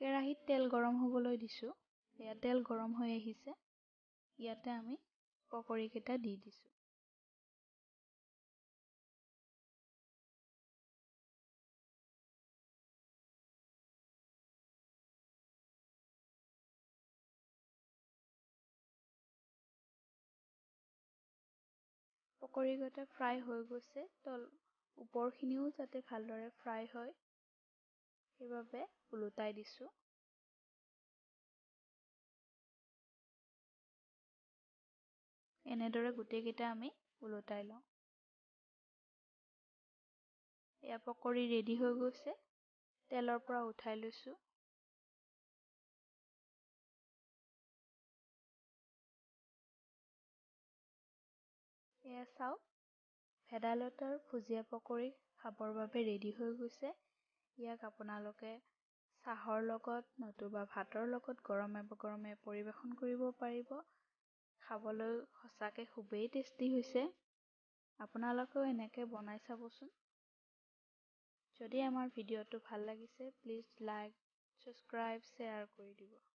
কেৰাহীত তেল গৰম হ'বলৈ দিছোঁ। এয়া তেল গৰম হৈ আহিছে। ইয়াতে আমি পকৰীকেইটা দি দিছোঁ। পকৰীকেইটা ফ্ৰাই হৈ গৈছে। ওপৰখিনিও যাতে ভালদৰে ফ্ৰাই হয় সেইবাবে ওলোটাই দিছোঁ। এনেদৰে গোটেইকেইটা আমি ওলোটাই লওঁ। এয়া পকৰী ৰেডি হৈ গৈছে। তেলৰ পৰা উঠাই লৈছোঁ। এয়া চাওক, ভেদাইলতাৰ ভুজিয়া পকৰী খাবৰ বাবে ৰেডি হৈ গৈছে। ইয়াক আপোনালোকে চাহৰ লগত নতুবা ভাতৰ লগত গৰমে গৰমে পৰিৱেশন কৰিব পাৰিব। খাবলৈ সঁচাকৈ খুবেই টেষ্টি হৈছে। আপোনালোকেও এনেকৈ বনাই চাবচোন। যদি আমাৰ ভিডিঅ'টো ভাল লাগিছে, প্লিজ লাইক, ছাবস্ক্ৰাইব, শ্বেয়াৰ কৰি দিব।